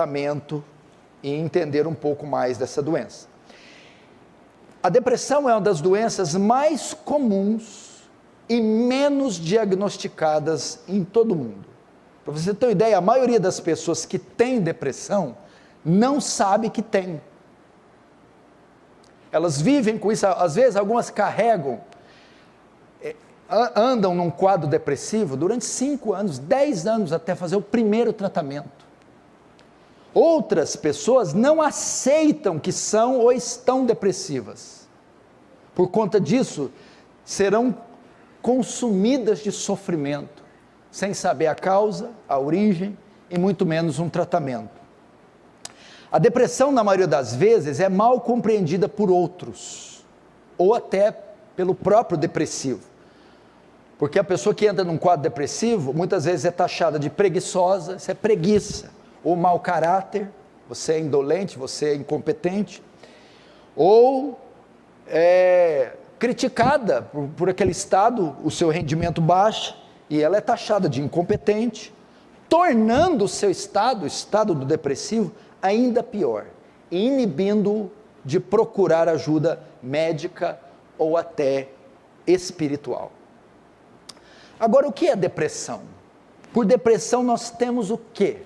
tratamento e entender um pouco mais dessa doença. A depressão é uma das doenças mais comuns e menos diagnosticadas em todo o mundo. Para você ter uma ideia, a maioria das pessoas que tem depressão não sabe que tem. Elas vivem com isso, às vezes algumas carregam, andam num quadro depressivo durante 5 anos, 10 anos até fazer o primeiro tratamento. Outras pessoas não aceitam que são ou estão depressivas. Por conta disso, serão consumidas de sofrimento, sem saber a causa, a origem e muito menos um tratamento. A depressão, na maioria das vezes, é mal compreendida por outros, ou até pelo próprio depressivo. Porque a pessoa que entra num quadro depressivo, muitas vezes é taxada de preguiçosa, isso é preguiça, ou mau caráter, você é indolente, você é incompetente, ou é criticada por aquele estado, o seu rendimento baixa, e ela é taxada de incompetente, tornando o seu estado, o estado do depressivo, ainda pior, inibindo-o de procurar ajuda médica ou até espiritual. Agora, o que é depressão? Por depressão nós temos o quê?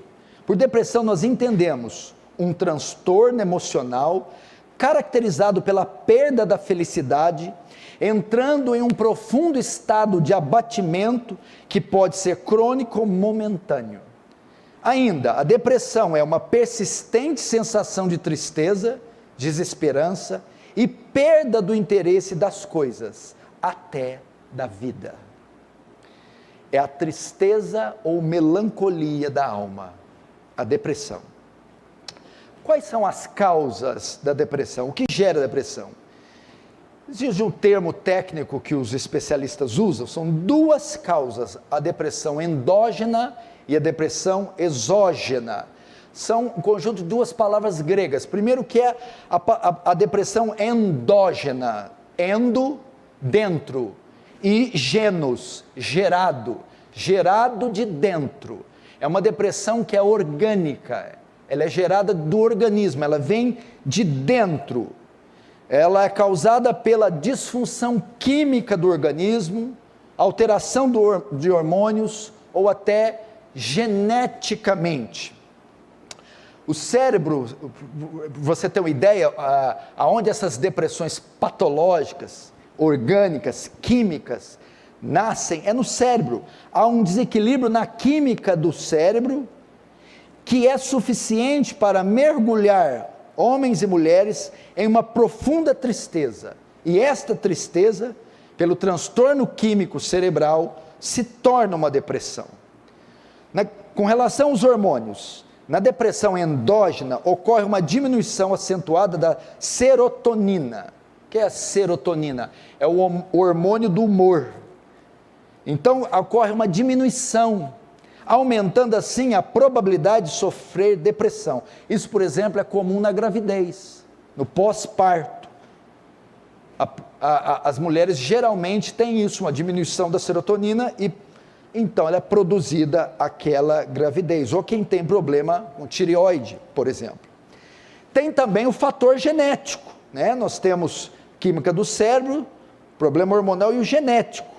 Por depressão nós entendemos um transtorno emocional caracterizado pela perda da felicidade, entrando em um profundo estado de abatimento que pode ser crônico ou momentâneo. Ainda, a depressão é uma persistente sensação de tristeza, desesperança e perda do interesse das coisas, até da vida. É a tristeza ou melancolia da alma, a depressão. Quais são as causas da depressão? O que gera depressão? Existe um termo técnico que os especialistas usam, são 2 causas, a depressão endógena e a depressão exógena. São um conjunto de 2 palavras gregas. Primeiro que é a depressão endógena, endo, dentro, e genos, gerado de dentro. É uma depressão que é orgânica, ela é gerada do organismo, ela vem de dentro. Ela é causada pela disfunção química do organismo, alteração de hormônios ou até geneticamente. O cérebro, você tem uma ideia, aonde essas depressões patológicas, orgânicas, químicas, nascem, é no cérebro. Há um desequilíbrio na química do cérebro, que é suficiente para mergulhar homens e mulheres em uma profunda tristeza. E esta tristeza, pelo transtorno químico cerebral, se torna uma depressão. Com relação aos hormônios, na depressão endógena ocorre uma diminuição acentuada da serotonina. O que é a serotonina? É o hormônio do humor. Então ocorre uma diminuição, aumentando assim a probabilidade de sofrer depressão. Isso, por exemplo, é comum na gravidez, no pós-parto. As mulheres geralmente têm isso, uma diminuição da serotonina, e então ela é produzida aquela gravidez. Ou quem tem problema com tireoide, por exemplo. Tem também o fator genético, né? Nós temos química do cérebro, problema hormonal e o genético,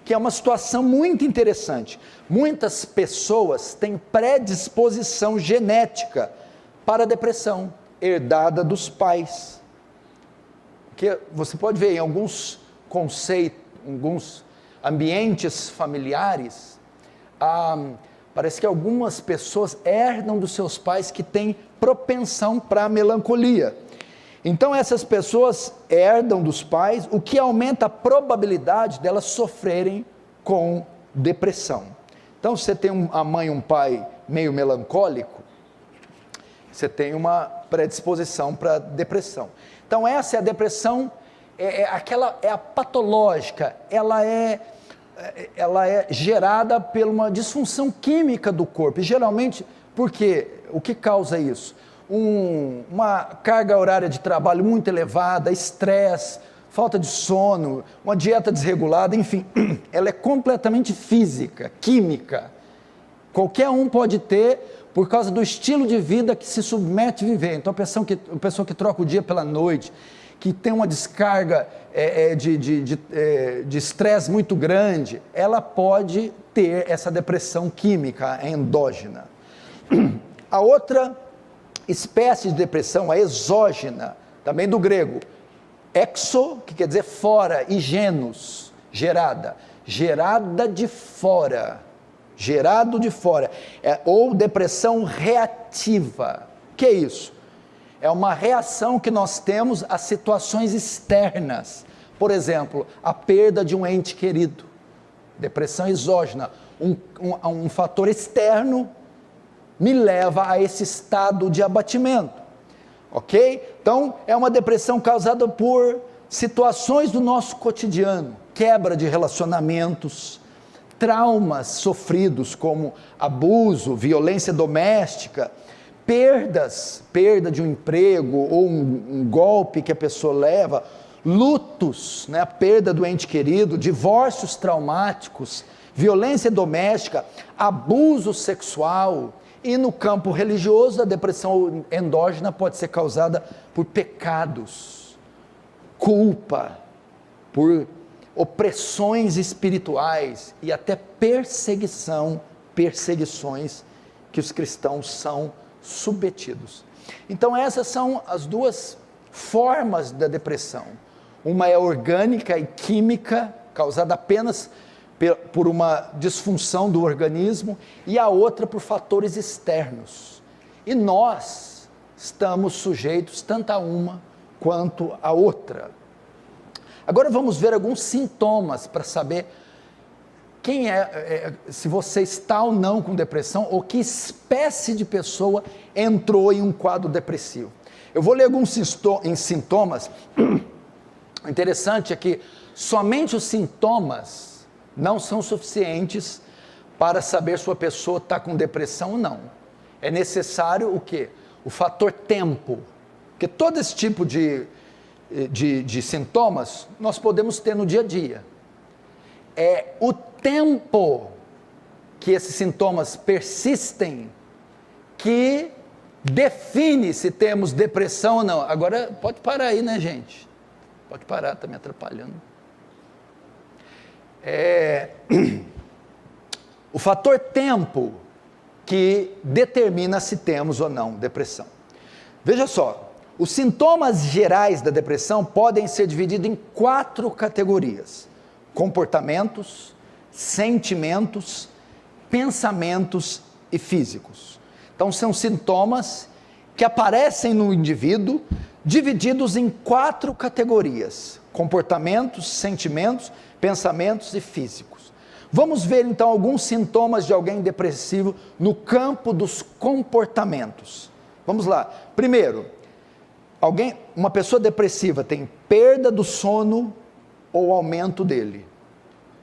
que é uma situação muito interessante. Muitas pessoas têm predisposição genética para a depressão, herdada dos pais. Que você pode ver em alguns conceitos, alguns ambientes familiares, parece que algumas pessoas herdam dos seus pais que têm propensão para a melancolia. Então essas pessoas herdam dos pais, o que aumenta a probabilidade delas sofrerem com depressão. Então, se você tem a mãe e um pai meio melancólico, você tem uma predisposição para depressão. Então essa é a depressão, é a patológica, ela é gerada por uma disfunção química do corpo, e geralmente, porque o que causa isso? Uma carga horária de trabalho muito elevada, estresse, falta de sono, uma dieta desregulada, enfim, ela é completamente física, química. Qualquer um pode ter por causa do estilo de vida que se submete a viver. Então, a pessoa que troca o dia pela noite, que tem uma descarga de estresse muito grande, ela pode ter essa depressão química endógena. A outra espécie de depressão, a exógena, também do grego, exo, que quer dizer fora, e genos, gerada de fora, gerado de fora, ou depressão reativa. O que é isso? É uma reação que nós temos a situações externas, por exemplo, a perda de um ente querido, depressão exógena, um fator externo me leva a esse estado de abatimento, ok? Então, é uma depressão causada por situações do nosso cotidiano, quebra de relacionamentos, traumas sofridos como abuso, violência doméstica, perda de um emprego ou um golpe que a pessoa leva, lutos, né, a perda do ente querido, divórcios traumáticos, violência doméstica, abuso sexual. E no campo religioso, a depressão endógena pode ser causada por pecados, culpa, por opressões espirituais e até perseguições que os cristãos são submetidos. Então essas são as duas formas da depressão. Uma é orgânica e química, causada apenas por uma disfunção do organismo, e a outra por fatores externos. E nós estamos sujeitos tanto a uma quanto a outra. Agora vamos ver alguns sintomas para saber se você está ou não com depressão, ou que espécie de pessoa entrou em um quadro depressivo. Eu vou ler alguns sintomas. O interessante é que somente os sintomas não são suficientes para saber se a pessoa está com depressão ou não. É necessário o quê? O fator tempo. Porque todo esse tipo de sintomas nós podemos ter no dia a dia. É o tempo que esses sintomas persistem que define se temos depressão ou não. Agora pode parar aí, né, gente? Pode parar, está me atrapalhando. O fator tempo que determina se temos ou não depressão. Veja só, os sintomas gerais da depressão podem ser divididos em 4 categorias: comportamentos, sentimentos, pensamentos e físicos. Então são sintomas que aparecem no indivíduo, divididos em 4 categorias: comportamentos, sentimentos, pensamentos e físicos. Vamos ver então alguns sintomas de alguém depressivo no campo dos comportamentos. Vamos lá. Primeiro, uma pessoa depressiva tem perda do sono ou aumento dele.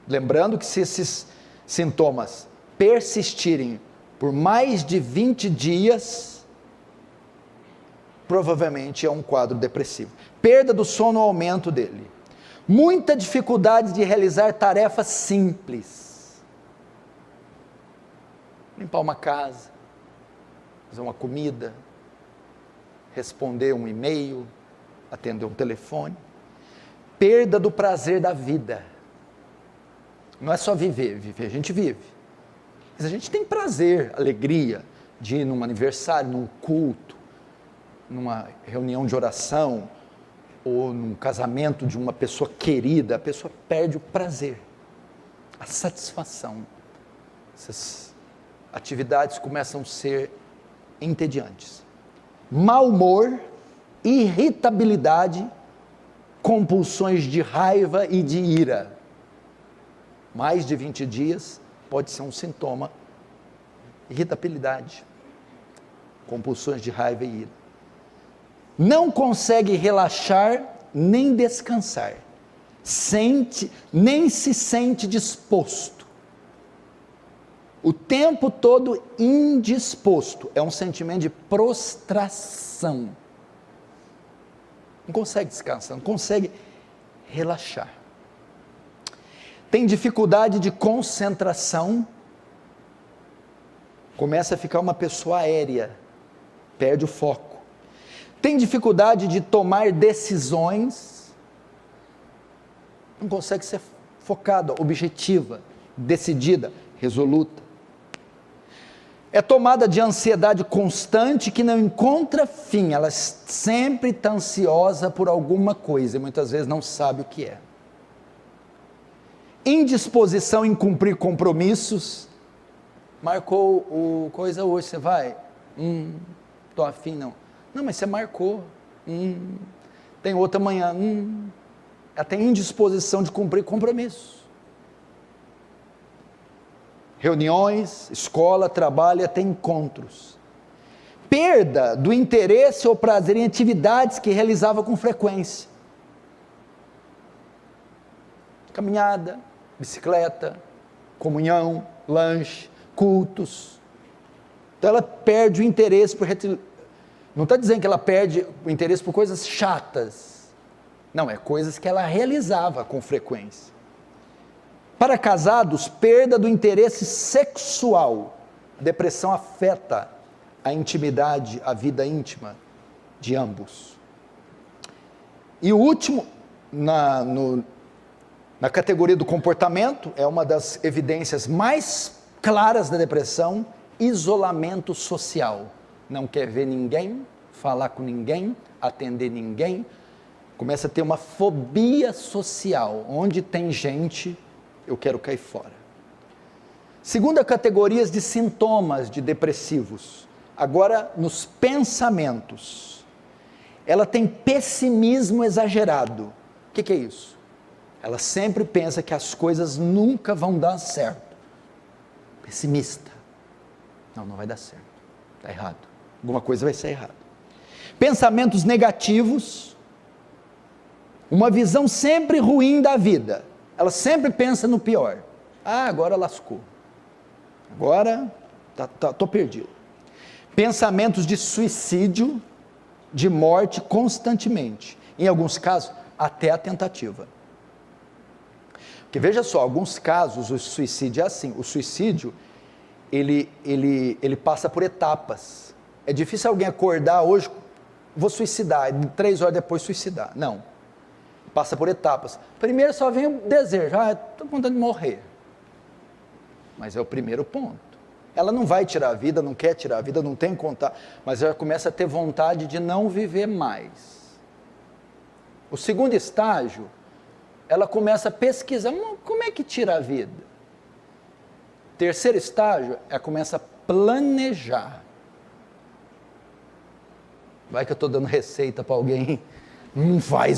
Lembrando que se esses sintomas persistirem por mais de 20 dias, provavelmente é um quadro depressivo. Perda do sono ou aumento dele. Muita dificuldade de realizar tarefas simples. Limpar uma casa, fazer uma comida, responder um e-mail, atender um telefone. Perda do prazer da vida. Não é só viver, a gente vive. Mas a gente tem prazer, alegria de ir num aniversário, num culto, numa reunião de oração, ou num casamento de uma pessoa querida. A pessoa perde o prazer, a satisfação. Essas atividades começam a ser entediantes. Mau humor, irritabilidade, compulsões de raiva e de ira. Mais de 20 dias pode ser um sintoma. Irritabilidade, compulsões de raiva e ira. Não consegue relaxar nem descansar. Nem se sente disposto. O tempo todo indisposto. É um sentimento de prostração. Não consegue descansar, não consegue relaxar. Tem dificuldade de concentração, Começa a ficar uma pessoa aérea, perde o foco. Tem dificuldade de tomar decisões, não consegue ser focada, objetiva, decidida, resoluta. É tomada de ansiedade constante que não encontra fim, ela sempre está ansiosa por alguma coisa e muitas vezes não sabe o que é. Indisposição em cumprir compromissos. Marcou o coisa hoje, você vai? Estou afim não. Não, mas você marcou. Tem outra amanhã. Ela tem indisposição de cumprir compromissos. Reuniões, escola, trabalho, até encontros. Perda do interesse ou prazer em atividades que realizava com frequência. Caminhada, bicicleta, comunhão, lanche, cultos. Então ela perde o interesse por... Não está dizendo que ela perde o interesse por coisas chatas. Não, é coisas que ela realizava com frequência. Para casados, perda do interesse sexual. A depressão afeta a intimidade, a vida íntima de ambos. E o último, na categoria do comportamento, é uma das evidências mais claras da depressão: isolamento social. Não quer ver ninguém, falar com ninguém, atender ninguém. Começa a ter uma fobia social. Onde tem gente, eu quero cair fora. Segunda categoria de sintomas de depressivos. Agora, nos pensamentos. Ela tem pessimismo exagerado. O que é isso? Ela sempre pensa que as coisas nunca vão dar certo. Pessimista. Não vai dar certo. Está errado. Alguma coisa vai ser errada. Pensamentos negativos. Uma visão sempre ruim da vida. Ela sempre pensa no pior. Agora lascou. Agora estou perdido. Pensamentos de suicídio, de morte constantemente. Em alguns casos, até a tentativa. Porque veja só, alguns casos o suicídio é assim. O suicídio, ele passa por etapas. É difícil alguém acordar hoje, vou suicidar, e 3 horas depois suicidar. Não. Passa por etapas. Primeiro só vem o desejo, estou com vontade de morrer. Mas é o primeiro ponto. Ela não vai tirar a vida, não quer tirar a vida, não tem contato, mas ela começa a ter vontade de não viver mais. O segundo estágio, ela começa a pesquisar, como é que tira a vida? Terceiro estágio, ela começa a planejar. Vai que eu estou dando receita para alguém, não faz